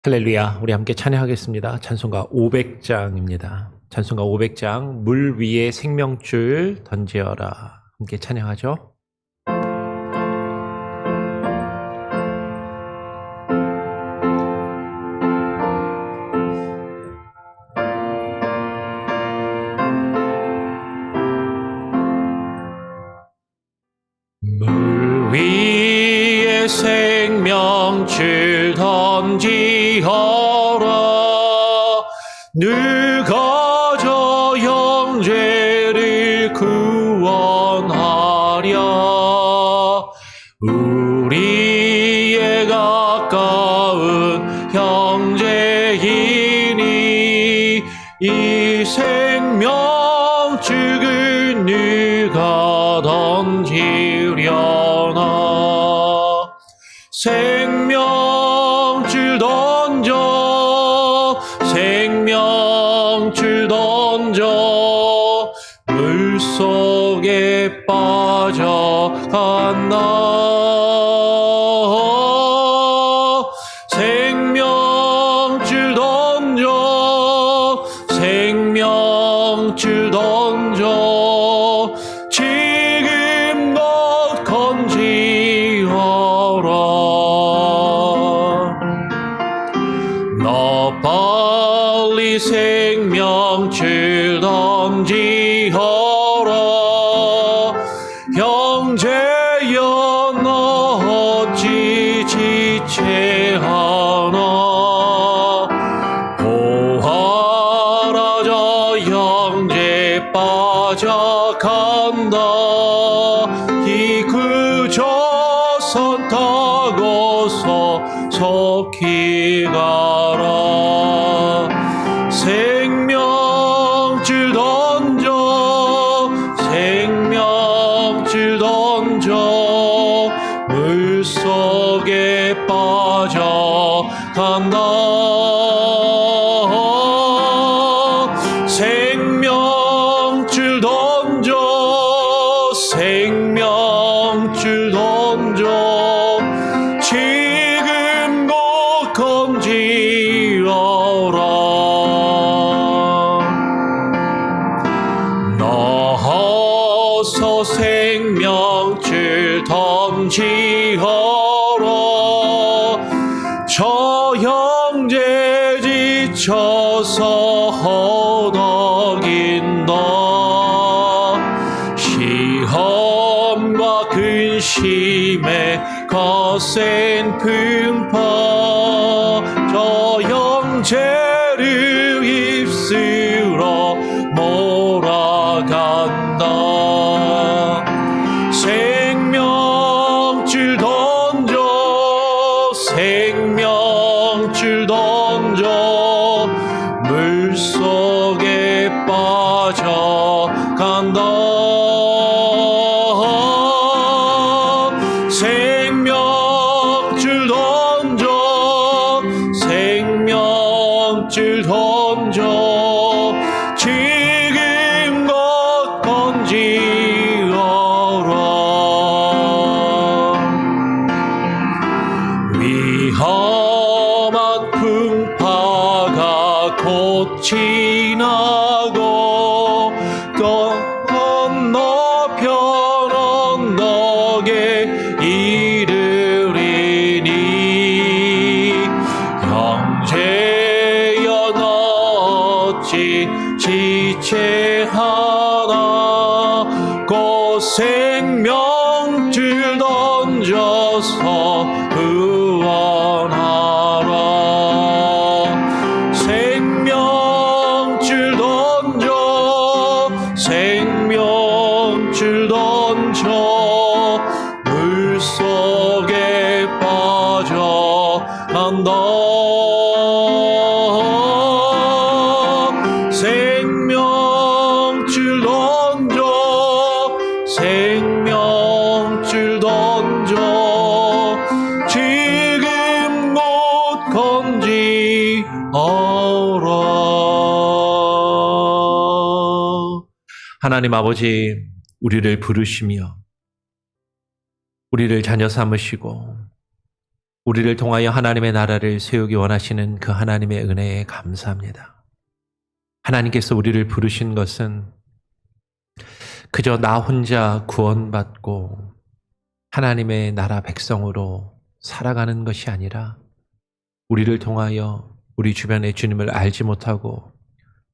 할렐루야. 우리 함께 찬양하겠습니다. 찬송가 500장입니다. 찬송가 500장 물 위에 생명줄 던지어라. 함께 찬양하죠. 물 위에 생명줄 던지어라. 누가 저 형제를 구원하랴. 우리의 가까운 형제이니 이 생명줄을 누가 던지려나. 생명줄 던져, 생명줄 던져, 물속에 빠져간다. 생명줄 던져, 생명줄 던져, 지금껏 건지어라. 너 빨리 생명줄 던지어라. 형제여 너 어찌 지체하나. 보아라 저 형제 빠져간다. 이 구조선 타고서 속히 가라. 생명줄 던져, 생명줄 던져, 물속에 빠져간다. 생명줄 던져, 생명줄 던져, 지금 곧 건지어라. 나와서 생명줄 던지어라. 저 형제 지쳐서 허덕인다. 시험과 근심에 거센 풍파, 저 형제를 입술어 몰아간다. 생명줄 던져, 생명줄 던져, 물속에 빠져간다. 생명줄 던져, 생명줄 던져, 지금껏 건지어라. 위험한 풍파가 곧 지나고 건너편 언덕에 이르리니 형제여 너 어찌 지체하나. 곧 생명줄 던져서 구원하라. 생명줄 던져, 생명줄 던져, 물속에 빠져간다. 생명줄 던져, 생명줄 던져, 지금 곧 건지어라. 하나님 아버지, 우리를 부르시며 우리를 자녀 삼으시고 우리를 통하여 하나님의 나라를 세우기 원하시는 그 하나님의 은혜에 감사합니다. 하나님께서 우리를 부르신 것은 그저 나 혼자 구원받고 하나님의 나라 백성으로 살아가는 것이 아니라 우리를 통하여 우리 주변의 주님을 알지 못하고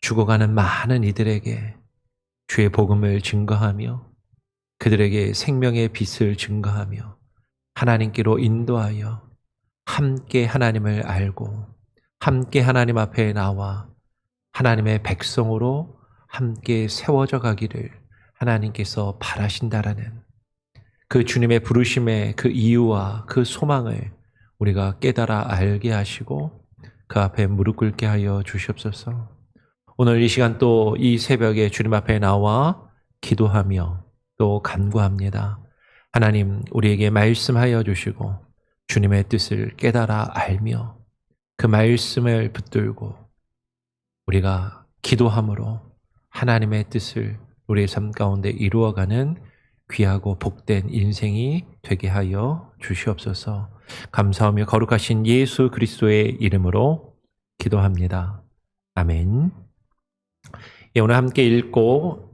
죽어가는 많은 이들에게 주의 복음을 증거하며 그들에게 생명의 빛을 증거하며 하나님께로 인도하여 함께 하나님을 알고 함께 하나님 앞에 나와 하나님의 백성으로 함께 세워져 가기를 하나님께서 바라신다라는 그 주님의 부르심의 그 이유와 그 소망을 우리가 깨달아 알게 하시고 그 앞에 무릎 꿇게 하여 주시옵소서. 오늘 이 시간 또 이 새벽에 주님 앞에 나와 기도하며 또 간구합니다. 하나님 우리에게 말씀하여 주시고 주님의 뜻을 깨달아 알며 그 말씀을 붙들고 우리가 기도함으로 하나님의 뜻을 우리의 삶 가운데 이루어가는 귀하고 복된 인생이 되게 하여 주시옵소서. 감사하며 거룩하신 예수 그리스도의 이름으로 기도합니다. 아멘. 예, 오늘 함께 읽고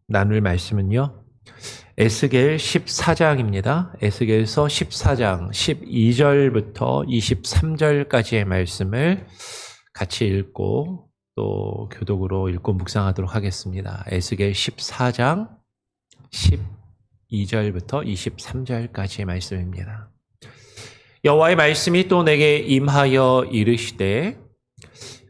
나눌 말씀은요. 에스겔 14장입니다. 에스겔서 14장 12절부터 23절까지의 말씀을 같이 읽고 또 교독으로 읽고 묵상하도록 하겠습니다. 에스겔 14장 12절부터 23절까지의 말씀입니다. 여호와의 말씀이 또 내게 임하여 이르시되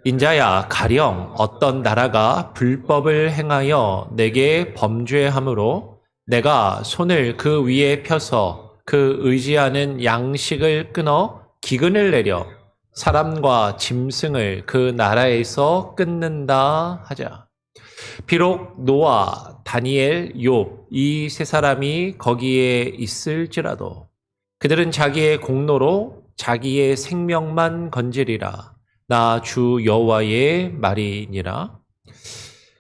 인자야 가령 어떤 나라가 불법을 행하여 내게 범죄함으로 내가 손을 그 위에 펴서 그 의지하는 양식을 끊어 기근을 내려 사람과 짐승을 그 나라에서 끊는다 하자. 비록 노아, 다니엘, 욥 이 세 사람이 거기에 있을지라도 그들은 자기의 공로로 자기의 생명만 건지리라. 나 주 여호와의 말이니라.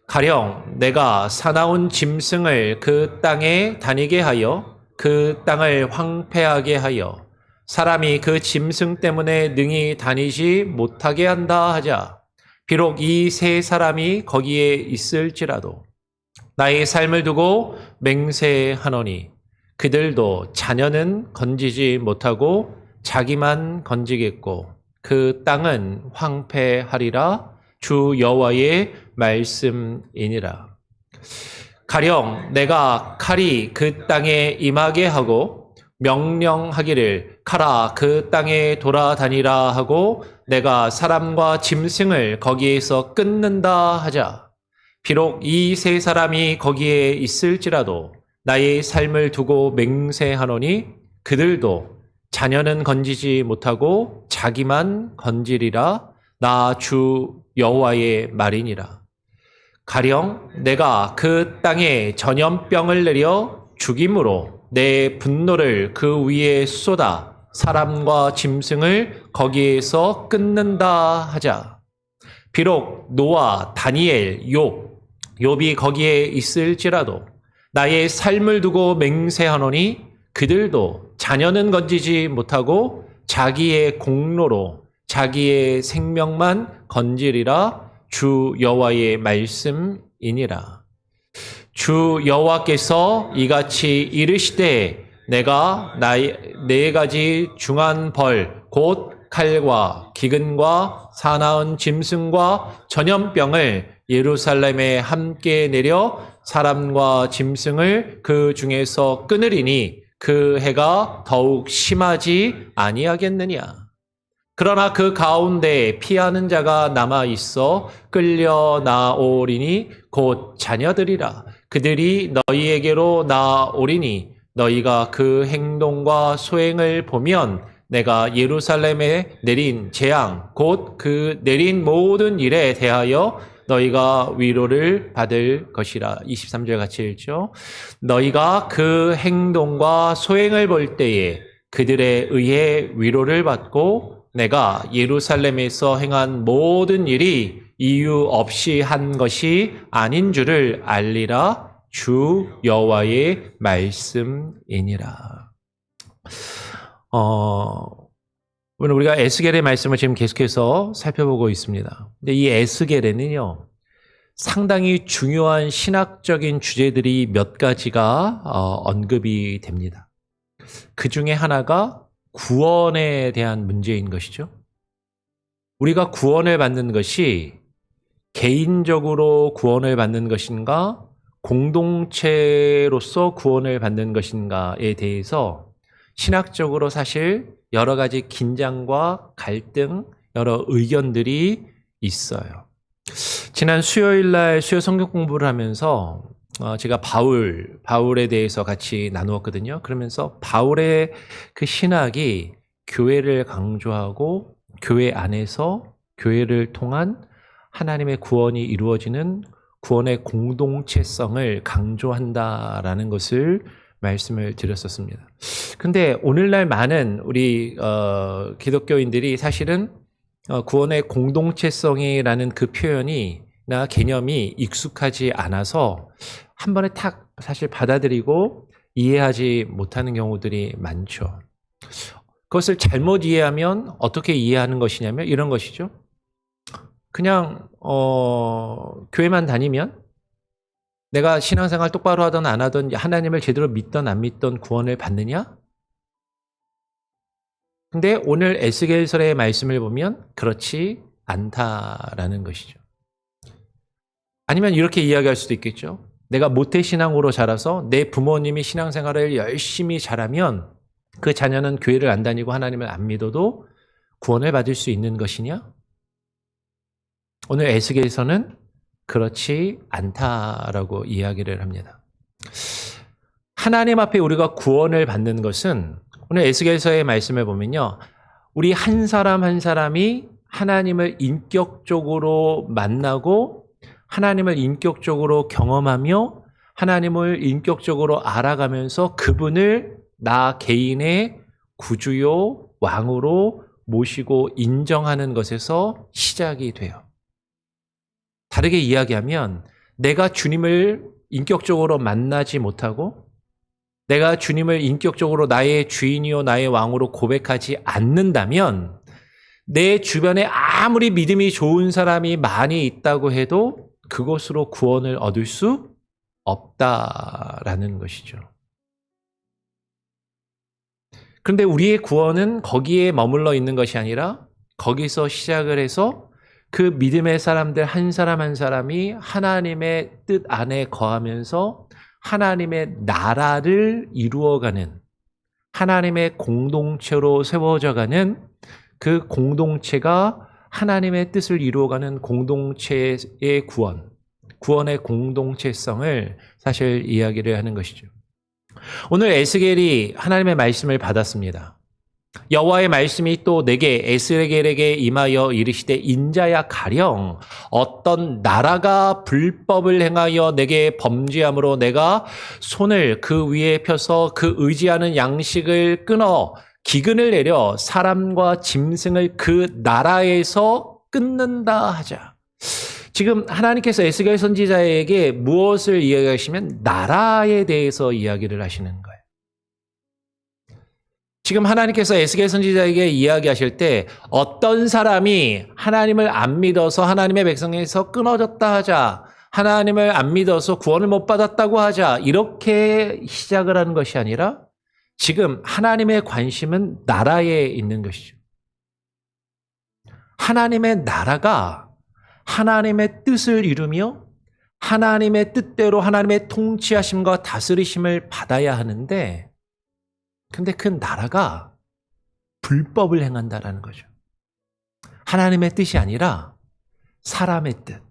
가령 내가 사나운 짐승을 그 땅에 다니게 하여 그 땅을 황폐하게 하여 사람이 그 짐승 때문에 능히 다니지 못하게 한다 하자. 비록 이 세 사람이 거기에 있을지라도 나의 삶을 두고 맹세하노니 그들도 자녀는 건지지 못하고 자기만 건지겠고 그 땅은 황폐하리라. 주 여호와의 말씀이니라. 가령 내가 칼이 그 땅에 임하게 하고 명령하기를 칼아 그 땅에 돌아다니라 하고 내가 사람과 짐승을 거기에서 끊는다 하자. 비록 이 세 사람이 거기에 있을지라도 나의 삶을 두고 맹세하노니 그들도 자녀는 건지지 못하고 자기만 건지리라. 나 주 여호와의 말이니라. 가령 내가 그 땅에 전염병을 내려 죽임으로 내 분노를 그 위에 쏟아 사람과 짐승을 거기에서 끊는다 하자. 비록 노아, 다니엘, 욥이 거기에 있을지라도 나의 삶을 두고 맹세하노니 그들도 자녀는 건지지 못하고 자기의 공로로 자기의 생명만 건지리라. 주 여호와의 말씀이니라. 주 여호와께서 이같이 이르시되 내가 네 가지 중한 벌 곧 칼과 기근과 사나운 짐승과 전염병을 예루살렘에 함께 내려 사람과 짐승을 그 중에서 끊으리니 그 해가 더욱 심하지 아니하겠느냐. 그러나 그 가운데 피하는 자가 남아 있어 끌려 나오리니 곧 자녀들이라. 그들이 너희에게로 나오리니 너희가 그 행동과 소행을 보면 내가 예루살렘에 내린 재앙 곧 그 내린 모든 일에 대하여 너희가 위로를 받을 것이라. 23절 같이 읽죠. 너희가 그 행동과 소행을 볼 때에 그들에 의해 위로를 받고 내가 예루살렘에서 행한 모든 일이 이유 없이 한 것이 아닌 줄을 알리라. 주 여호와의 말씀이니라. 오늘 우리가 에스겔의 말씀을 지금 계속해서 살펴보고 있습니다. 근데 이 에스겔에는요, 상당히 중요한 신학적인 주제들이 몇 가지가 언급이 됩니다. 그 중에 하나가 구원에 대한 문제인 것이죠. 우리가 구원을 받는 것이 개인적으로 구원을 받는 것인가, 공동체로서 구원을 받는 것인가에 대해서 신학적으로 사실 여러 가지 긴장과 갈등, 여러 의견들이 있어요. 지난 수요일 날 수요 성경 공부를 하면서 제가 바울에 대해서 같이 나누었거든요. 그러면서 바울의 그 신학이 교회를 강조하고 교회 안에서 교회를 통한 하나님의 구원이 이루어지는 구원의 공동체성을 강조한다라는 것을 말씀을 드렸었습니다. 근데 오늘날 많은 우리 기독교인들이 사실은 구원의 공동체성이라는 그 표현이나 개념이 익숙하지 않아서 한 번에 탁 사실 받아들이고 이해하지 못하는 경우들이 많죠. 그것을 잘못 이해하면 어떻게 이해하는 것이냐면 이런 것이죠. 그냥 교회만 다니면 내가 신앙생활 똑바로 하든 안 하든 하나님을 제대로 믿든 안 믿든 구원을 받느냐? 근데 오늘 에스겔서의 말씀을 보면 그렇지 않다라는 것이죠. 아니면 이렇게 이야기할 수도 있겠죠. 내가 모태신앙으로 자라서 내 부모님이 신앙생활을 열심히 잘하면 그 자녀는 교회를 안 다니고 하나님을 안 믿어도 구원을 받을 수 있는 것이냐? 오늘 에스겔서는 그렇지 않다라고 이야기를 합니다. 하나님 앞에 우리가 구원을 받는 것은 오늘 에스겔서의 말씀을 보면요. 우리 한 사람 한 사람이 하나님을 인격적으로 만나고 하나님을 인격적으로 경험하며 하나님을 인격적으로 알아가면서 그분을 나 개인의 구주요 왕으로 모시고 인정하는 것에서 시작이 돼요. 다르게 이야기하면 내가 주님을 인격적으로 만나지 못하고 내가 주님을 인격적으로 나의 주인이요 나의 왕으로 고백하지 않는다면 내 주변에 아무리 믿음이 좋은 사람이 많이 있다고 해도 그것으로 구원을 얻을 수 없다라는 것이죠. 그런데 우리의 구원은 거기에 머물러 있는 것이 아니라 거기서 시작을 해서 그 믿음의 사람들 한 사람 한 사람이 하나님의 뜻 안에 거하면서 하나님의 나라를 이루어가는 하나님의 공동체로 세워져가는 그 공동체가 하나님의 뜻을 이루어가는 공동체의 구원의 공동체성을 사실 이야기를 하는 것이죠. 오늘 에스겔이 하나님의 말씀을 받았습니다. 여호와의 말씀이 또 내게 에스겔에게 임하여 이르시되 인자야 가령 어떤 나라가 불법을 행하여 내게 범죄함으로 내가 손을 그 위에 펴서 그 의지하는 양식을 끊어 기근을 내려 사람과 짐승을 그 나라에서 끊는다 하자. 지금 하나님께서 에스겔 선지자에게 무엇을 이야기하시면 나라에 대해서 이야기를 하시는 거예요. 지금 하나님께서 에스겔 선지자에게 이야기하실 때 어떤 사람이 하나님을 안 믿어서 하나님의 백성에서 끊어졌다 하자, 하나님을 안 믿어서 구원을 못 받았다고 하자, 이렇게 시작을 하는 것이 아니라 지금 하나님의 관심은 나라에 있는 것이죠. 하나님의 나라가 하나님의 뜻을 이루며 하나님의 뜻대로 하나님의 통치하심과 다스리심을 받아야 하는데 근데 그 나라가 불법을 행한다라는 거죠. 하나님의 뜻이 아니라 사람의 뜻,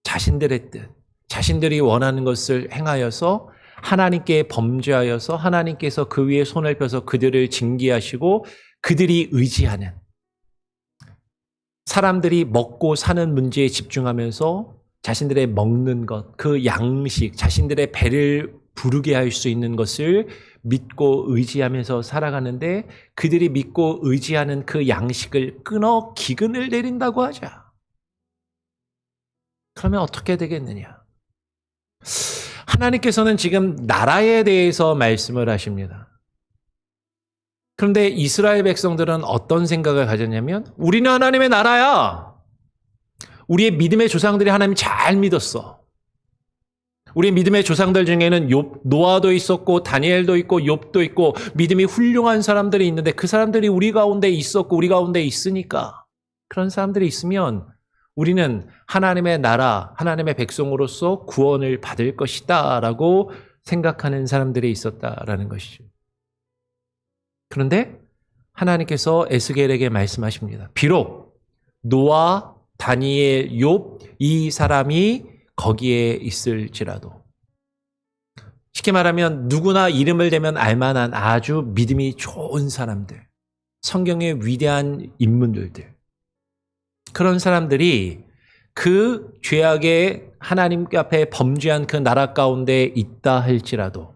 자신들의 뜻, 자신들이 원하는 것을 행하여서 하나님께 범죄하여서 하나님께서 그 위에 손을 펴서 그들을 징계하시고 그들이 의지하는 사람들이 먹고 사는 문제에 집중하면서 자신들의 먹는 것, 그 양식, 자신들의 배를 부르게 할 수 있는 것을 믿고 의지하면서 살아가는데 그들이 믿고 의지하는 그 양식을 끊어 기근을 내린다고 하자. 그러면 어떻게 되겠느냐? 하나님께서는 지금 나라에 대해서 말씀을 하십니다. 그런데 이스라엘 백성들은 어떤 생각을 가졌냐면 우리는 하나님의 나라야. 우리의 믿음의 조상들이 하나님 잘 믿었어. 우리 믿음의 조상들 중에는 노아도 있었고 다니엘도 있고 욥도 있고 믿음이 훌륭한 사람들이 있는데 그 사람들이 우리 가운데 있었고 우리 가운데 있으니까 그런 사람들이 있으면 우리는 하나님의 나라, 하나님의 백성으로서 구원을 받을 것이다 라고 생각하는 사람들이 있었다라는 것이죠. 그런데 하나님께서 에스겔에게 말씀하십니다. 비록 노아, 다니엘, 욥 이 사람이 거기에 있을지라도 쉽게 말하면 누구나 이름을 대면 알만한 아주 믿음이 좋은 사람들, 성경의 위대한 인물들 그런 사람들이 그 죄악의 하나님 앞에 범죄한 그 나라 가운데 있다 할지라도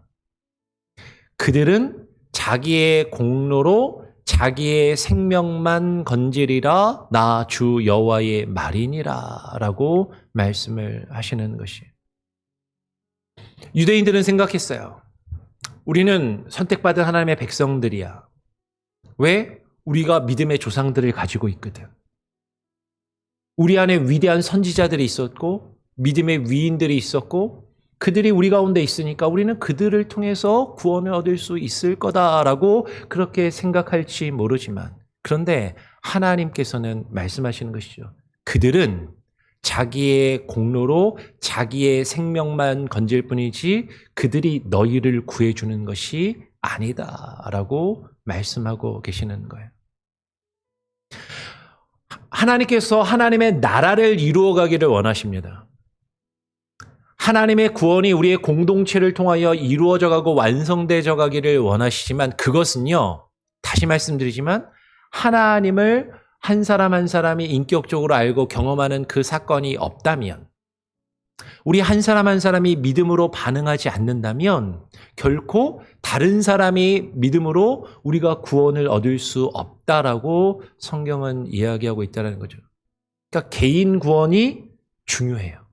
그들은 자기의 공로로 자기의 생명만 건지리라 나 주 여호와의 말이니라 라고 말씀을 하시는 것이에요. 유대인들은 생각했어요. 우리는 선택받은 하나님의 백성들이야. 왜? 우리가 믿음의 조상들을 가지고 있거든. 우리 안에 위대한 선지자들이 있었고 믿음의 위인들이 있었고 그들이 우리 가운데 있으니까 우리는 그들을 통해서 구원을 얻을 수 있을 거다라고 그렇게 생각할지 모르지만 그런데 하나님께서는 말씀하시는 것이죠. 그들은 자기의 공로로 자기의 생명만 건질 뿐이지 그들이 너희를 구해주는 것이 아니다라고 말씀하고 계시는 거예요. 하나님께서 하나님의 나라를 이루어가기를 원하십니다. 하나님의 구원이 우리의 공동체를 통하여 이루어져 가고 완성되어 가기를 원하시지만 그것은요, 다시 말씀드리지만 하나님을 한 사람 한 사람이 인격적으로 알고 경험하는 그 사건이 없다면 우리 한 사람 한 사람이 믿음으로 반응하지 않는다면 결코 다른 사람이 믿음으로 우리가 구원을 얻을 수 없다라고 성경은 이야기하고 있다는 거죠. 그러니까 개인 구원이 중요해요.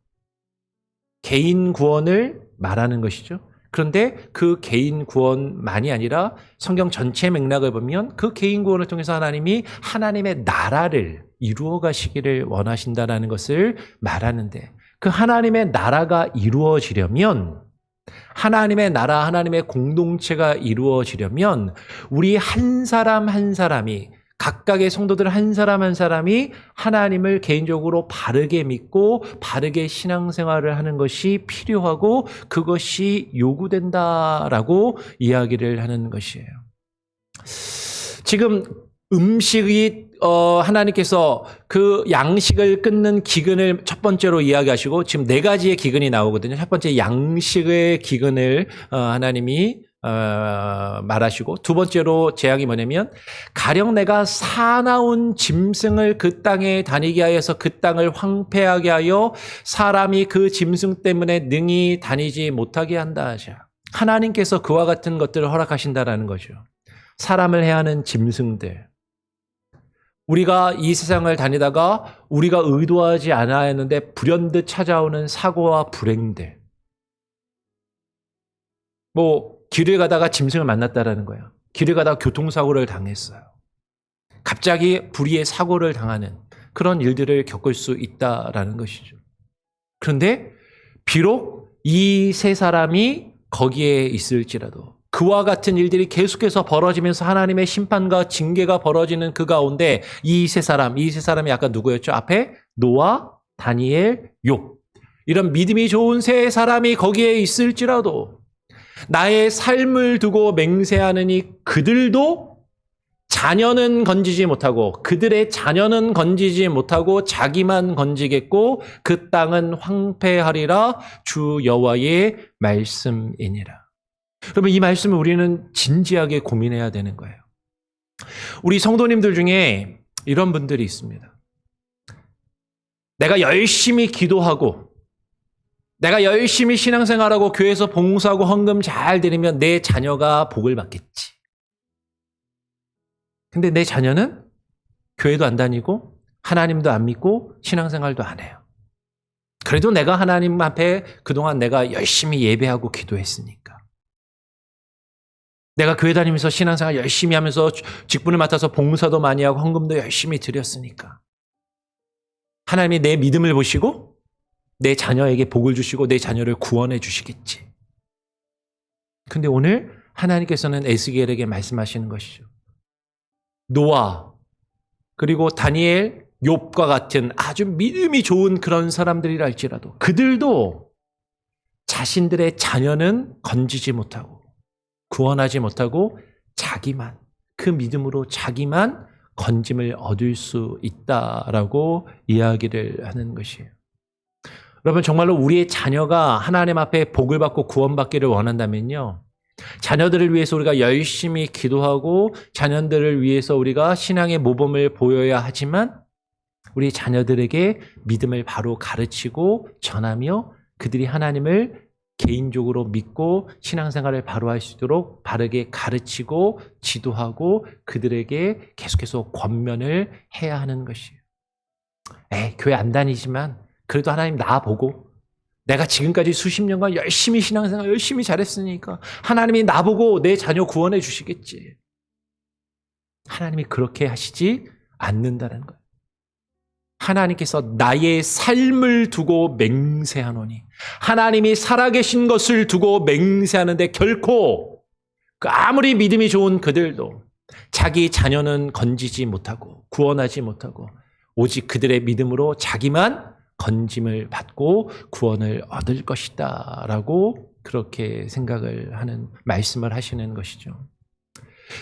개인 구원을 말하는 것이죠. 그런데 그 개인 구원만이 아니라 성경 전체 맥락을 보면 그 개인 구원을 통해서 하나님이 하나님의 나라를 이루어 가시기를 원하신다는 것을 말하는데 그 하나님의 나라가 이루어지려면 하나님의 나라, 하나님의 공동체가 이루어지려면 우리 한 사람 한 사람이 각각의 성도들 한 사람 한 사람이 하나님을 개인적으로 바르게 믿고 바르게 신앙생활을 하는 것이 필요하고 그것이 요구된다라고 이야기를 하는 것이에요. 지금 음식이 하나님께서 그 양식을 끊는 기근을 첫 번째로 이야기하시고 지금 네 가지의 기근이 나오거든요. 첫 번째 양식의 기근을 하나님이 말하시고 두 번째로 재앙이 뭐냐면 가령 내가 사나운 짐승을 그 땅에 다니게 하여서 그 땅을 황폐하게 하여 사람이 그 짐승 때문에 능히 다니지 못하게 한다 하자. 하나님께서 그와 같은 것들을 허락하신다라는 거죠. 사람을 해하는 짐승들. 우리가 이 세상을 다니다가 우리가 의도하지 않아 했는데 불현듯 찾아오는 사고와 불행들. 길을 가다가 짐승을 만났다라는 거예요. 길을 가다가 교통사고를 당했어요. 갑자기 불의의 사고를 당하는 그런 일들을 겪을 수 있다라는 것이죠. 그런데 비록 이 세 사람이 거기에 있을지라도 그와 같은 일들이 계속해서 벌어지면서 하나님의 심판과 징계가 벌어지는 그 가운데 이 세 사람이 아까 누구였죠? 앞에 노아, 다니엘, 욥. 이런 믿음이 좋은 세 사람이 거기에 있을지라도 나의 삶을 두고 맹세하느니 그들도 자녀는 건지지 못하고 그들의 자녀는 건지지 못하고 자기만 건지겠고 그 땅은 황폐하리라 주 여호와의 말씀이니라. 그러면 이 말씀을 우리는 진지하게 고민해야 되는 거예요. 우리 성도님들 중에 이런 분들이 있습니다. 내가 열심히 기도하고 내가 열심히 신앙생활하고 교회에서 봉사하고 헌금 잘 드리면 내 자녀가 복을 받겠지. 근데 내 자녀는 교회도 안 다니고 하나님도 안 믿고 신앙생활도 안 해요. 그래도 내가 하나님 앞에 그동안 내가 열심히 예배하고 기도했으니까. 내가 교회 다니면서 신앙생활 열심히 하면서 직분을 맡아서 봉사도 많이 하고 헌금도 열심히 드렸으니까 하나님이 내 믿음을 보시고 내 자녀에게 복을 주시고 내 자녀를 구원해 주시겠지. 근데 오늘 하나님께서는 에스겔에게 말씀하시는 것이죠. 노아 그리고 다니엘, 욥과 같은 아주 믿음이 좋은 그런 사람들이라 할지라도 그들도 자신들의 자녀는 건지지 못하고 구원하지 못하고 자기만 그 믿음으로 자기만 건짐을 얻을 수 있다라고 이야기를 하는 것이에요. 여러분 정말로 우리의 자녀가 하나님 앞에 복을 받고 구원받기를 원한다면요. 자녀들을 위해서 우리가 열심히 기도하고 자녀들을 위해서 우리가 신앙의 모범을 보여야 하지만 우리 자녀들에게 믿음을 바로 가르치고 전하며 그들이 하나님을 개인적으로 믿고 신앙생활을 바로 할 수 있도록 바르게 가르치고 지도하고 그들에게 계속해서 권면을 해야 하는 것이에요. 교회 안 다니지만 그래도 하나님 나 보고 내가 지금까지 수십 년간 열심히 신앙생활 열심히 잘했으니까 하나님이 나보고 내 자녀 구원해 주시겠지. 하나님이 그렇게 하시지 않는다는 거예요. 하나님께서 나의 삶을 두고 맹세하노니 하나님이 살아계신 것을 두고 맹세하는데 결코 아무리 믿음이 좋은 그들도 자기 자녀는 건지지 못하고 구원하지 못하고 오직 그들의 믿음으로 자기만 건짐을 받고 구원을 얻을 것이다 라고 그렇게 생각을 하는 말씀을 하시는 것이죠.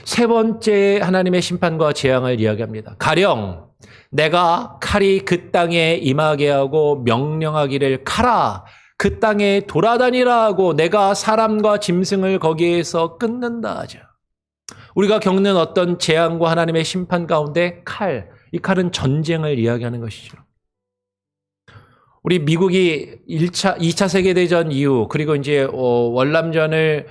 세 번째 하나님의 심판과 재앙을 이야기합니다. 가령 내가 칼이 그 땅에 임하게 하고 명령하기를 가라 그 땅에 돌아다니라 하고 내가 사람과 짐승을 거기에서 끊는다 하자. 우리가 겪는 어떤 재앙과 하나님의 심판 가운데 이 칼은 전쟁을 이야기하는 것이죠. 우리 미국이 2차 세계대전 이후 그리고 이제 월남전을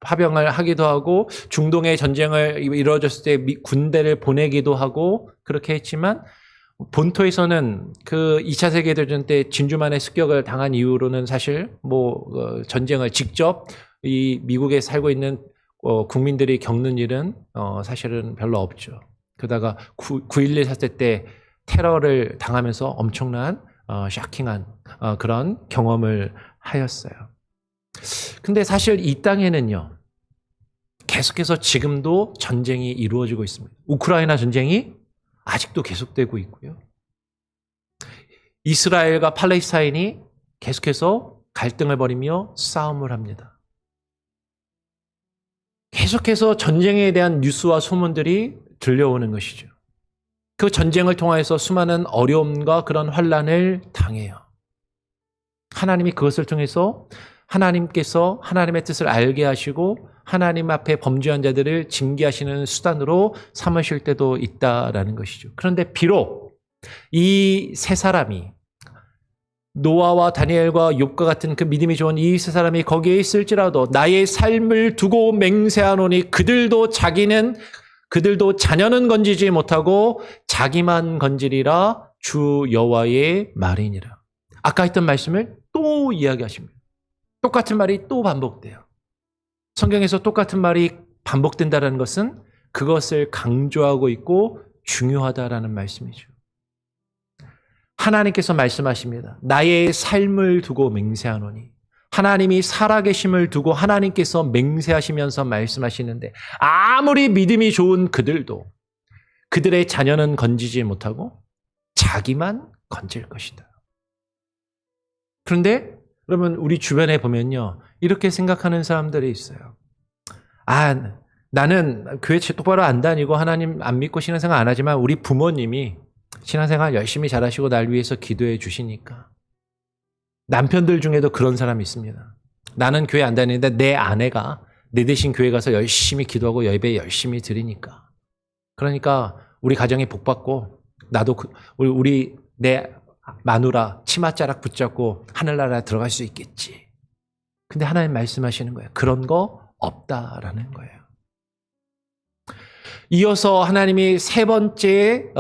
파병을 하기도 하고 중동의 전쟁을 이루어졌을 때 군대를 보내기도 하고 그렇게 했지만 본토에서는 그 2차 세계대전 때 진주만의 습격을 당한 이후로는 사실 전쟁을 직접 이 미국에 살고 있는 국민들이 겪는 일은 사실은 별로 없죠. 그러다가 9.11 사태 때 테러를 당하면서 엄청난 샤킹한 그런 경험을 하였어요. 근데 사실 이 땅에는요. 계속해서 지금도 전쟁이 이루어지고 있습니다. 우크라이나 전쟁이 아직도 계속되고 있고요. 이스라엘과 팔레스타인이 계속해서 갈등을 벌이며 싸움을 합니다. 계속해서 전쟁에 대한 뉴스와 소문들이 들려오는 것이죠. 그 전쟁을 통해서 수많은 어려움과 그런 환난을 당해요. 하나님이 그것을 통해서 하나님께서 하나님의 뜻을 알게 하시고 하나님 앞에 범죄한 자들을 징계하시는 수단으로 삼으실 때도 있다라는 것이죠. 그런데 비록 이 세 사람이 노아와 다니엘과 욥과 같은 그 믿음이 좋은 이 세 사람이 거기에 있을지라도 나의 삶을 두고 맹세하노니 그들도 자녀는 건지지 못하고 자기만 건지리라 주 여호와의 말이니라. 아까 했던 말씀을 또 이야기하십니다. 똑같은 말이 또 반복돼요. 성경에서 똑같은 말이 반복된다는 것은 그것을 강조하고 있고 중요하다라는 말씀이죠. 하나님께서 말씀하십니다. 나의 삶을 두고 맹세하노니 하나님이 살아계심을 두고 하나님께서 맹세하시면서 말씀하시는데 아무리 믿음이 좋은 그들도 그들의 자녀는 건지지 못하고 자기만 건질 것이다. 그런데 여러분 우리 주변에 보면요. 이렇게 생각하는 사람들이 있어요. 나는 교회 똑바로 안 다니고 하나님 안 믿고 신앙생활 안 하지만 우리 부모님이 신앙생활 열심히 잘하시고 날 위해서 기도해 주시니까. 남편들 중에도 그런 사람이 있습니다. 나는 교회 안 다니는데 내 아내가 내 대신 교회 가서 열심히 기도하고 예배 열심히 드리니까. 그러니까 우리 가정이 복받고 나도 내 마누라 치맛자락 붙잡고 하늘나라에 들어갈 수 있겠지. 근데 하나님 말씀하시는 거예요. 그런 거 없다라는 거예요. 이어서 하나님이 세 번째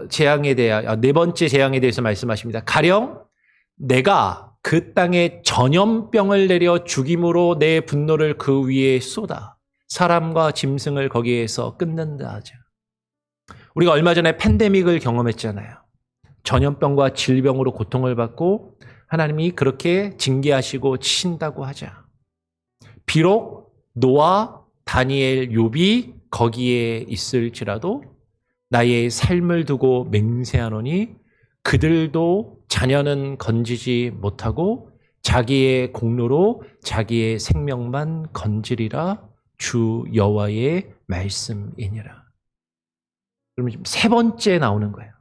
재앙에 대해 네 번째 재앙에 대해서 말씀하십니다. 가령 내가 그 땅에 전염병을 내려 죽임으로 내 분노를 그 위에 쏟아 사람과 짐승을 거기에서 끊는다 하죠. 우리가 얼마 전에 팬데믹을 경험했잖아요. 전염병과 질병으로 고통을 받고 하나님이 그렇게 징계하시고 치신다고 하자. 비록 노아, 다니엘, 욥이 거기에 있을지라도 나의 삶을 두고 맹세하노니 그들도 자녀는 건지지 못하고 자기의 공로로 자기의 생명만 건지리라 주 여호와의 말씀이니라. 그러면 지금 세 번째 나오는 거예요.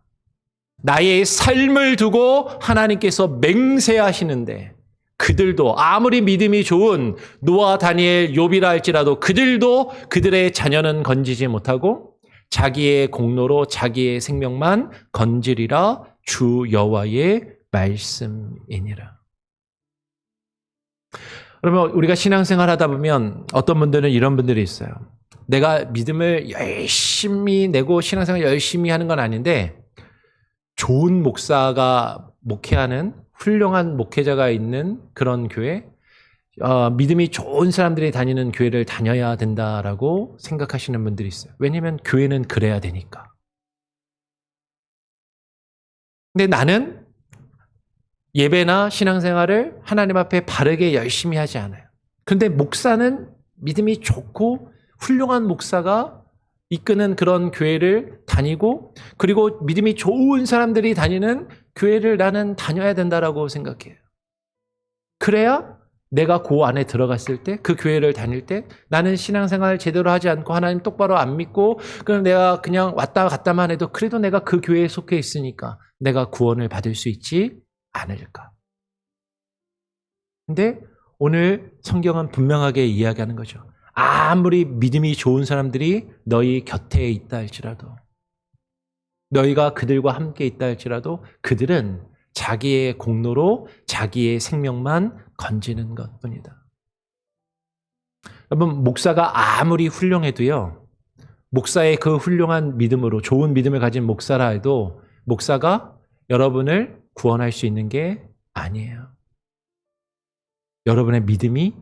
나의 삶을 두고 하나님께서 맹세하시는데 그들도 아무리 믿음이 좋은 노아, 다니엘, 욥이라 할지라도 그들도 그들의 자녀는 건지지 못하고 자기의 공로로 자기의 생명만 건지리라 주 여호와의 말씀이니라. 그러면 우리가 신앙생활 하다 보면 어떤 분들은 이런 분들이 있어요. 내가 믿음을 열심히 내고 신앙생활 열심히 하는 건 아닌데 좋은 목사가 목회하는 훌륭한 목회자가 있는 그런 교회, 믿음이 좋은 사람들이 다니는 교회를 다녀야 된다라고 생각하시는 분들이 있어요. 왜냐하면 교회는 그래야 되니까. 근데 나는 예배나 신앙생활을 하나님 앞에 바르게 열심히 하지 않아요. 그런데 목사는 믿음이 좋고 훌륭한 목사가 이끄는 그런 교회를 다니고 그리고 믿음이 좋은 사람들이 다니는 교회를 나는 다녀야 된다라고 생각해요. 그래야 내가 그 안에 들어갔을 때 그 교회를 다닐 때 나는 신앙생활 제대로 하지 않고 하나님 똑바로 안 믿고 그럼 내가 그냥 왔다 갔다만 해도 그래도 내가 그 교회에 속해 있으니까 내가 구원을 받을 수 있지 않을까. 근데 오늘 성경은 분명하게 이야기하는 거죠. 아무리 믿음이 좋은 사람들이 너희 곁에 있다 할지라도 너희가 그들과 함께 있다 할지라도 그들은 자기의 공로로 자기의 생명만 건지는 것뿐이다. 여러분, 목사가 아무리 훌륭해도요, 목사의 그 훌륭한 믿음으로 좋은 믿음을 가진 목사라 해도 목사가 여러분을 구원할 수 있는 게 아니에요. 여러분의 믿음이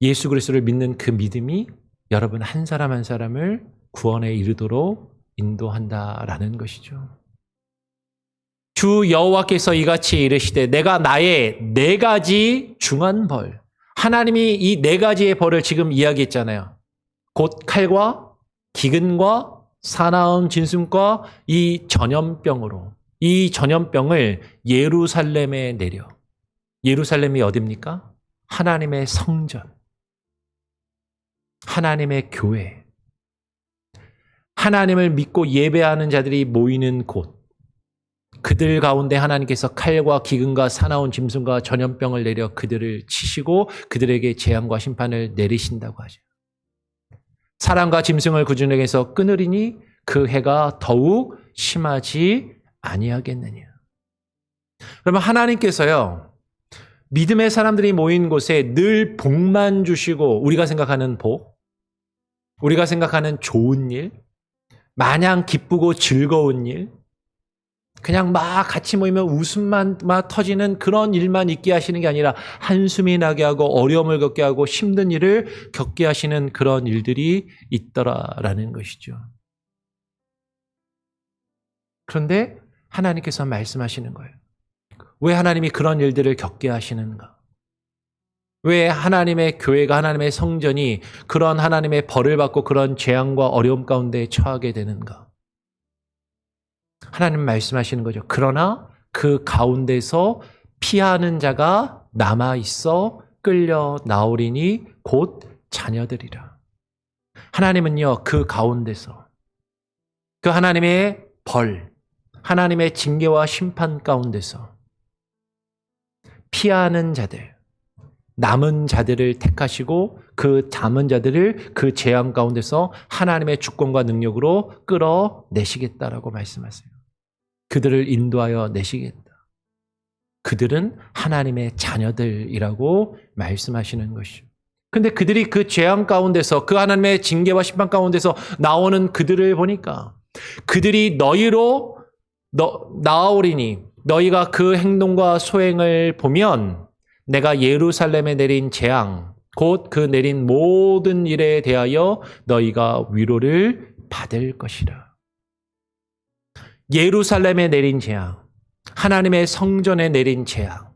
예수 그리스도를 믿는 그 믿음이 여러분 한 사람 한 사람을 구원에 이르도록 인도한다라는 것이죠. 주 여호와께서 이같이 이르시되 내가 나의 4가지 중한 벌, 하나님이 이 4가지의 벌을 지금 이야기했잖아요. 곧 칼과 기근과 사나운 진순과 이 전염병으로 이 전염병을 예루살렘에 내려. 예루살렘이 어디입니까? 하나님의 성전, 하나님의 교회, 하나님을 믿고 예배하는 자들이 모이는 곳, 그들 가운데 하나님께서 칼과 기근과 사나운 짐승과 전염병을 내려 그들을 치시고 그들에게 재앙과 심판을 내리신다고 하죠. 사람과 짐승을 그 중에서 끊으리니 그 해가 더욱 심하지 아니하겠느냐. 그러면 하나님께서요, 믿음의 사람들이 모인 곳에 늘 복만 주시고 우리가 생각하는 복, 우리가 생각하는 좋은 일, 마냥 기쁘고 즐거운 일, 그냥 막 같이 모이면 웃음만 막 터지는 그런 일만 있게 하시는 게 아니라 한숨이 나게 하고 어려움을 겪게 하고 힘든 일을 겪게 하시는 그런 일들이 있더라라는 것이죠. 그런데 하나님께서 말씀하시는 거예요. 왜 하나님이 그런 일들을 겪게 하시는가? 왜 하나님의 교회가 하나님의 성전이 그런 하나님의 벌을 받고 그런 재앙과 어려움 가운데 처하게 되는가? 하나님 말씀하시는 거죠. 그러나 그 가운데서 피하는 자가 남아 있어 끌려 나오리니 곧 자녀들이라. 하나님은요, 그 가운데서 그 하나님의 벌, 하나님의 징계와 심판 가운데서 피하는 자들, 남은 자들을 택하시고 그 남은 자들을 그 재앙 가운데서 하나님의 주권과 능력으로 끌어내시겠다라고 말씀하세요. 그들을 인도하여 내시겠다. 그들은 하나님의 자녀들이라고 말씀하시는 것이죠. 근데 그들이 그 재앙 가운데서 그 하나님의 징계와 심판 가운데서 나오는 그들을 보니까 그들이 너희로 나오리니 너희가 그 행동과 소행을 보면 내가 예루살렘에 내린 재앙, 곧 그 내린 모든 일에 대하여 너희가 위로를 받을 것이라. 예루살렘에 내린 재앙, 하나님의 성전에 내린 재앙,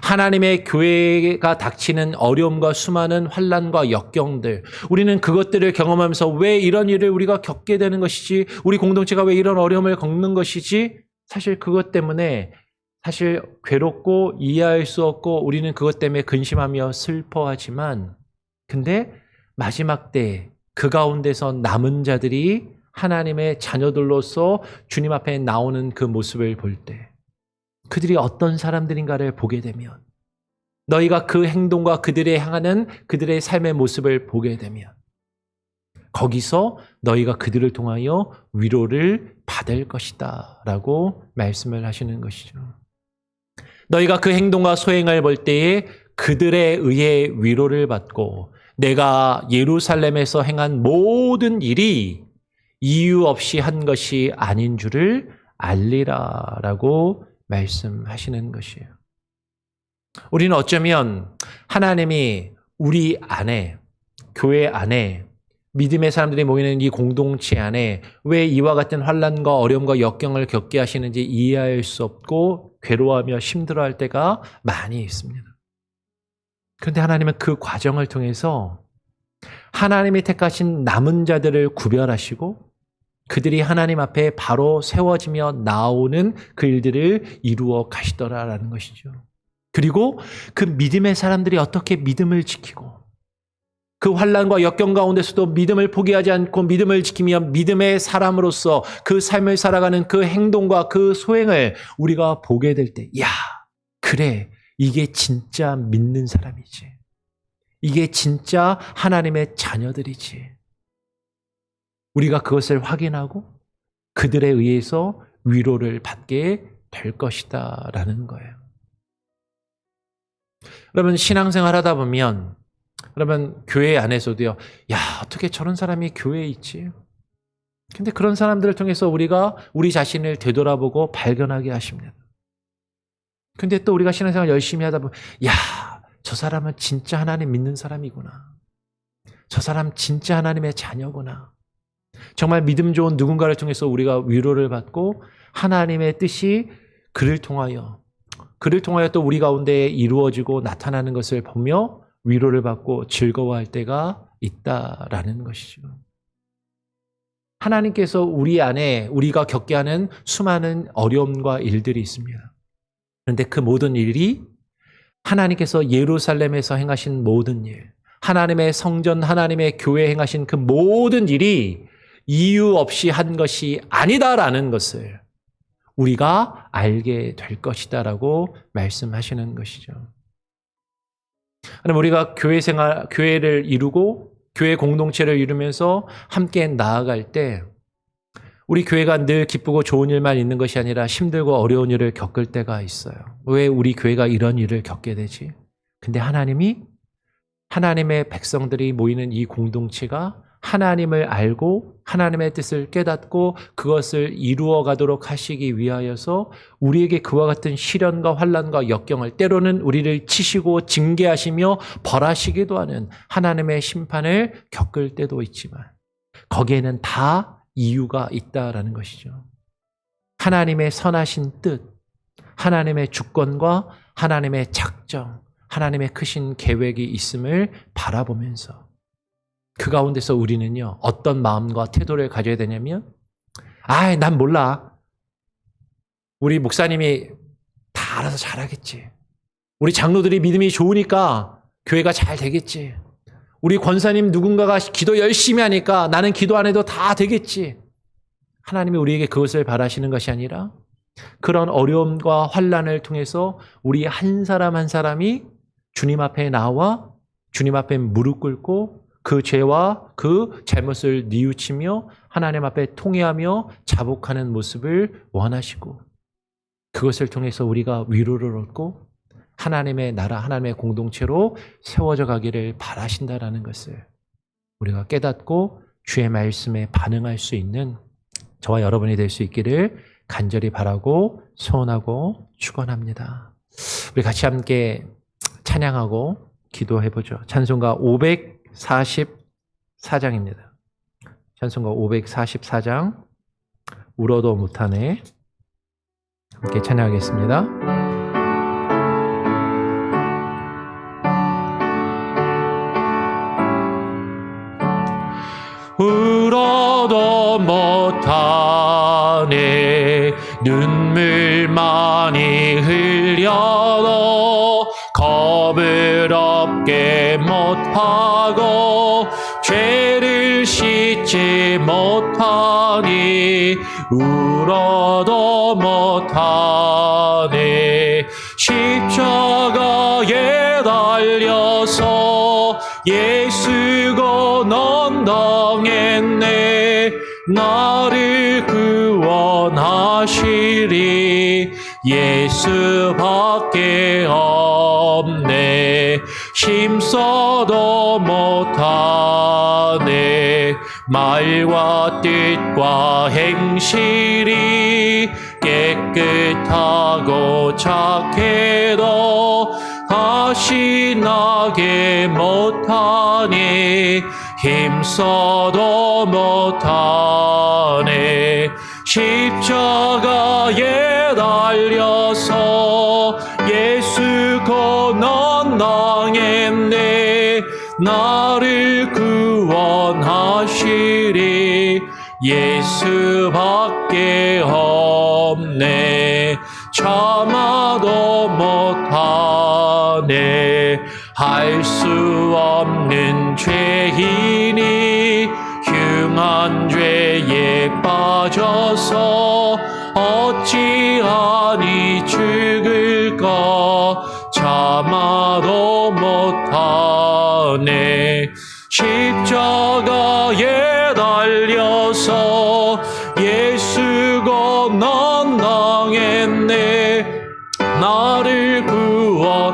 하나님의 교회가 닥치는 어려움과 수많은 환난과 역경들, 우리는 그것들을 경험하면서 왜 이런 일을 우리가 겪게 되는 것이지, 우리 공동체가 왜 이런 어려움을 겪는 것이지, 사실 그것 때문에 사실 괴롭고 이해할 수 없고 우리는 그것 때문에 근심하며 슬퍼하지만, 근데 마지막 때 그 가운데서 남은 자들이 하나님의 자녀들로서 주님 앞에 나오는 그 모습을 볼 때 그들이 어떤 사람들인가를 보게 되면, 너희가 그 행동과 그들의 향하는 그들의 삶의 모습을 보게 되면 거기서 너희가 그들을 통하여 위로를 받을 것이다 라고 말씀을 하시는 것이죠. 너희가 그 행동과 소행을 볼 때에 그들에 의해 위로를 받고 내가 예루살렘에서 행한 모든 일이 이유 없이 한 것이 아닌 줄을 알리라 라고 말씀하시는 것이에요. 우리는 어쩌면 하나님이 우리 안에, 교회 안에, 믿음의 사람들이 모이는 이 공동체 안에 왜 이와 같은 환난과 어려움과 역경을 겪게 하시는지 이해할 수 없고 괴로워하며 힘들어할 때가 많이 있습니다. 그런데 하나님은 그 과정을 통해서 하나님이 택하신 남은 자들을 구별하시고 그들이 하나님 앞에 바로 세워지며 나오는 그 일들을 이루어 가시더라라는 것이죠. 그리고 그 믿음의 사람들이 어떻게 믿음을 지키고 그 환난과 역경 가운데서도 믿음을 포기하지 않고 믿음을 지키며 믿음의 사람으로서 그 삶을 살아가는 그 행동과 그 소행을 우리가 보게 될 때, 야, 그래, 이게 진짜 믿는 사람이지. 이게 진짜 하나님의 자녀들이지. 우리가 그것을 확인하고 그들에 의해서 위로를 받게 될 것이다 라는 거예요. 여러분, 신앙생활 하다 보면 그러면 교회 안에서도요, 야, 어떻게 저런 사람이 교회에 있지? 근데 그런 사람들을 통해서 우리가 우리 자신을 되돌아보고 발견하게 하십니다. 근데 또 우리가 신앙생활 열심히 하다 보면, 야, 저 사람은 진짜 하나님 믿는 사람이구나. 저 사람 진짜 하나님의 자녀구나. 정말 믿음 좋은 누군가를 통해서 우리가 위로를 받고 하나님의 뜻이 그를 통하여 또 우리 가운데 이루어지고 나타나는 것을 보며 위로를 받고 즐거워할 때가 있다라는 것이죠. 하나님께서 우리 안에 우리가 겪게 하는 수많은 어려움과 일들이 있습니다. 그런데 그 모든 일이 하나님께서 예루살렘에서 행하신 모든 일, 하나님의 성전, 하나님의 교회에 행하신 그 모든 일이 이유 없이 한 것이 아니다라는 것을 우리가 알게 될 것이다라고 말씀하시는 것이죠. 우리가 교회 생활, 교회를 이루고 교회 공동체를 이루면서 함께 나아갈 때 우리 교회가 늘 기쁘고 좋은 일만 있는 것이 아니라 힘들고 어려운 일을 겪을 때가 있어요. 왜 우리 교회가 이런 일을 겪게 되지? 근데 하나님이 하나님의 백성들이 모이는 이 공동체가 하나님을 알고 하나님의 뜻을 깨닫고 그것을 이루어 가도록 하시기 위하여서 우리에게 그와 같은 시련과 환난과 역경을 때로는 우리를 치시고 징계하시며 벌하시기도 하는 하나님의 심판을 겪을 때도 있지만 거기에는 다 이유가 있다라는 것이죠. 하나님의 선하신 뜻, 하나님의 주권과 하나님의 작정, 하나님의 크신 계획이 있음을 바라보면서 그 가운데서 우리는요, 어떤 마음과 태도를 가져야 되냐면, 난 몰라. 우리 목사님이 다 알아서 잘하겠지. 우리 장로들이 믿음이 좋으니까 교회가 잘 되겠지. 우리 권사님 누군가가 기도 열심히 하니까 나는 기도 안 해도 다 되겠지. 하나님이 우리에게 그것을 바라시는 것이 아니라 그런 어려움과 환난을 통해서 우리 한 사람 한 사람이 주님 앞에 나와 주님 앞에 무릎 꿇고 그 죄와 그 잘못을 뉘우치며 하나님 앞에 통회하며 자복하는 모습을 원하시고 그것을 통해서 우리가 위로를 얻고 하나님의 나라, 하나님의 공동체로 세워져 가기를 바라신다라는 것을 우리가 깨닫고 주의 말씀에 반응할 수 있는 저와 여러분이 될 수 있기를 간절히 바라고 소원하고 축원합니다. 우리 같이 함께 찬양하고 기도해보죠. 찬송가 544장입니다. 찬송가 544장 울어도 못하네. 함께 찬양하겠습니다. 울어도 못하네. 눈물 많이 흘려도 겁을 없게 못하고 죄를 씻지 못하니 울어도 못하네. 십자가에 달려서 예수고 넌 당했네. 나를 구원하시리 예수밖에 없네. 힘써도 못하네. 말과 뜻과 행실이 깨끗하고 착해도 다시 나게 못하니 힘써도 못하네. 십자가에 달려서 예수 고난 당했네. 나를 구원하시리 예수밖에 없네. 참아도 못하네. 할 수 없는 죄인이 흉한 죄에 빠져서 어찌하니 죽을까. 참아도 못하네. 십자가에 달려서 예수 고난 당했네. 나를 구원하시리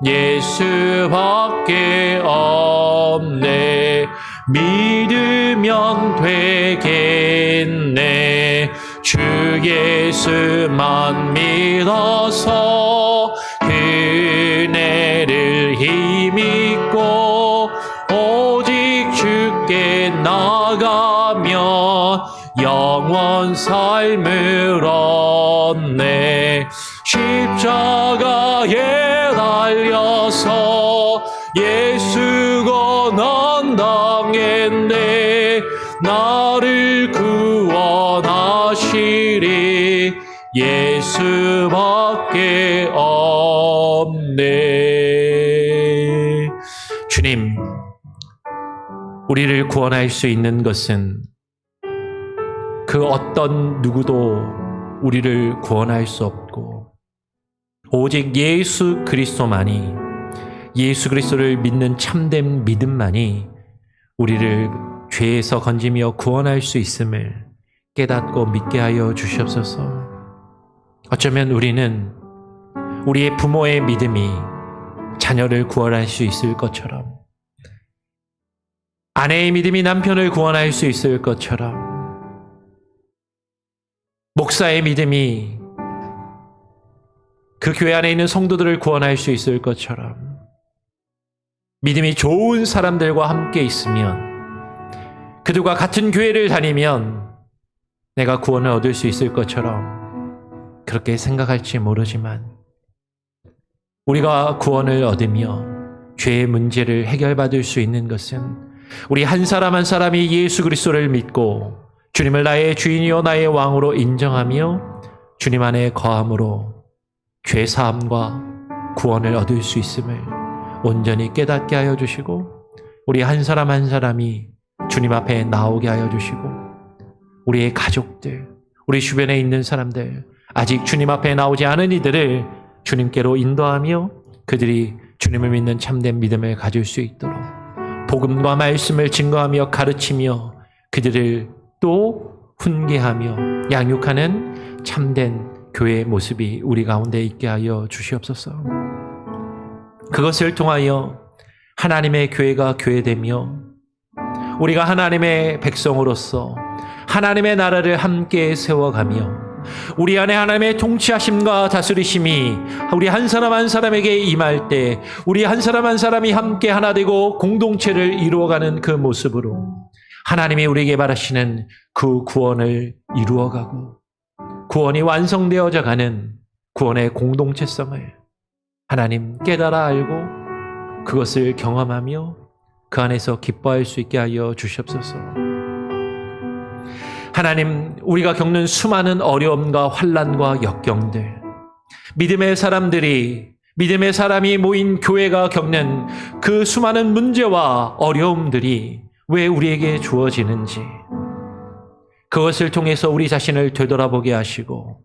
예수밖에 없네. 믿으면 되겠네. 주 예수만 믿어서 그네를 힘입고 오직 주께 나가면 영원 삶을 얻네. 십자가에 달려서 예수 고난 당했네. 나를 구원하시리 예수밖에 없네. 주님, 우리를 구원할 수 있는 것은 그 어떤 누구도 우리를 구원할 수 없고 오직 예수 그리스도만이, 예수 그리스도를 믿는 참된 믿음만이 우리를 죄에서 건지며 구원할 수 있음을 깨닫고 믿게 하여 주시옵소서. 어쩌면 우리는 우리의 부모의 믿음이 자녀를 구원할 수 있을 것처럼, 아내의 믿음이 남편을 구원할 수 있을 것처럼, 목사의 믿음이 그 교회 안에 있는 성도들을 구원할 수 있을 것처럼, 믿음이 좋은 사람들과 함께 있으면, 그들과 같은 교회를 다니면 내가 구원을 얻을 수 있을 것처럼 그렇게 생각할지 모르지만, 우리가 구원을 얻으며 죄의 문제를 해결받을 수 있는 것은 우리 한 사람 한 사람이 예수 그리스도를 믿고 주님을 나의 주인이요 나의 왕으로 인정하며 주님 안에 거함으로 죄사함과 구원을 얻을 수 있음을 온전히 깨닫게 하여 주시고, 우리 한 사람 한 사람이 주님 앞에 나오게 하여 주시고, 우리의 가족들, 우리 주변에 있는 사람들, 아직 주님 앞에 나오지 않은 이들을 주님께로 인도하며 그들이 주님을 믿는 참된 믿음을 가질 수 있도록 복음과 말씀을 증거하며 가르치며 그들을 또 훈계하며 양육하는 참된 교회의 모습이 우리 가운데 있게 하여 주시옵소서. 그것을 통하여 하나님의 교회가 교회되며 우리가 하나님의 백성으로서 하나님의 나라를 함께 세워가며 우리 안에 하나님의 통치하심과 다스리심이 우리 한 사람 한 사람에게 임할 때 우리 한 사람 한 사람이 함께 하나 되고 공동체를 이루어가는 그 모습으로 하나님이 우리에게 바라시는 그 구원을 이루어가고 구원이 완성되어져 가는 구원의 공동체성을 하나님 깨달아 알고 그것을 경험하며 그 안에서 기뻐할 수 있게 하여 주시옵소서. 하나님, 우리가 겪는 수많은 어려움과 환난과 역경들, 믿음의 사람이 모인 교회가 겪는 그 수많은 문제와 어려움들이 왜 우리에게 주어지는지 그것을 통해서 우리 자신을 되돌아보게 하시고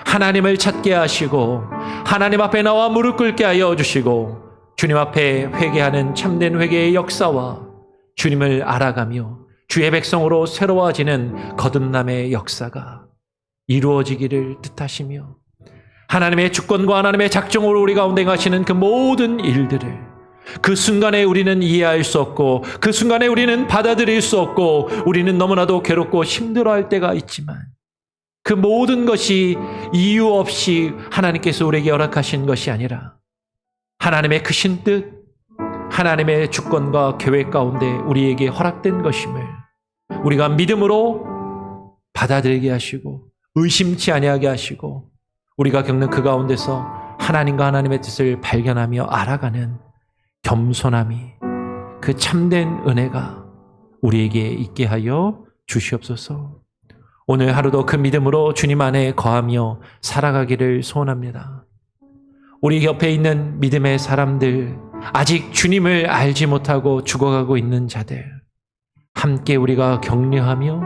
하나님을 찾게 하시고 하나님 앞에 나와 무릎 꿇게 하여 주시고 주님 앞에 회개하는 참된 회개의 역사와 주님을 알아가며 주의 백성으로 새로워지는 거듭남의 역사가 이루어지기를 뜻하시며 하나님의 주권과 하나님의 작정으로 우리 가운데 하시는 그 모든 일들을 그 순간에 우리는 이해할 수 없고 그 순간에 우리는 받아들일 수 없고 우리는 너무나도 괴롭고 힘들어할 때가 있지만 그 모든 것이 이유 없이 하나님께서 우리에게 허락하신 것이 아니라 하나님의 크신 뜻, 하나님의 주권과 계획 가운데 우리에게 허락된 것임을 우리가 믿음으로 받아들이게 하시고 의심치 아니하게 하시고 우리가 겪는 그 가운데서 하나님과 하나님의 뜻을 발견하며 알아가는 겸손함이 그 참된 은혜가 우리에게 있게 하여 주시옵소서. 오늘 하루도 그 믿음으로 주님 안에 거하며 살아가기를 소원합니다. 우리 옆에 있는 믿음의 사람들, 아직 주님을 알지 못하고 죽어가고 있는 자들, 함께 우리가 격려하며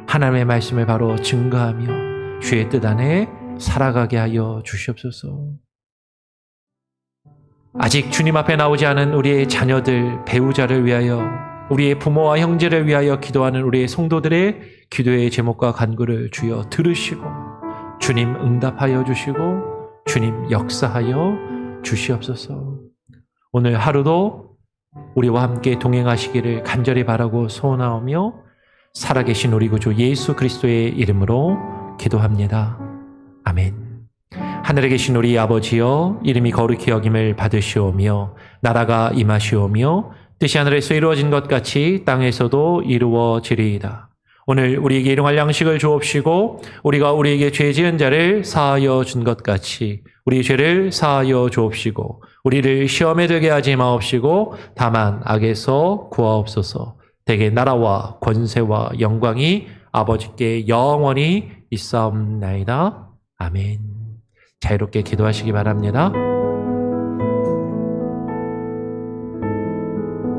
하나님의 말씀을 바로 증거하며 주의 뜻 안에 살아가게 하여 주시옵소서. 아직 주님 앞에 나오지 않은 우리의 자녀들, 배우자를 위하여 우리의 부모와 형제를 위하여 기도하는 우리의 성도들의 기도의 제목과 간구를 주여 들으시고 주님 응답하여 주시고 주님 역사하여 주시옵소서. 오늘 하루도 우리와 함께 동행하시기를 간절히 바라고 소원하오며 살아계신 우리 구주 예수 그리스도의 이름으로 기도합니다. 아멘. 하늘에 계신 우리 아버지여, 이름이 거룩히 여김을 받으시오며 나라가 임하시오며 뜻이 하늘에서 이루어진 것 같이 땅에서도 이루어지리이다. 오늘 우리에게 일용할 양식을 주옵시고 우리가 우리에게 죄 지은 자를 사하여 준 것 같이 우리 죄를 사하여 주옵시고 우리를 시험에 들게 하지 마옵시고 다만 악에서 구하옵소서. 대개 나라와 권세와 영광이 아버지께 영원히 있사옵나이다. 아멘. 자유롭게 기도하시기 바랍니다.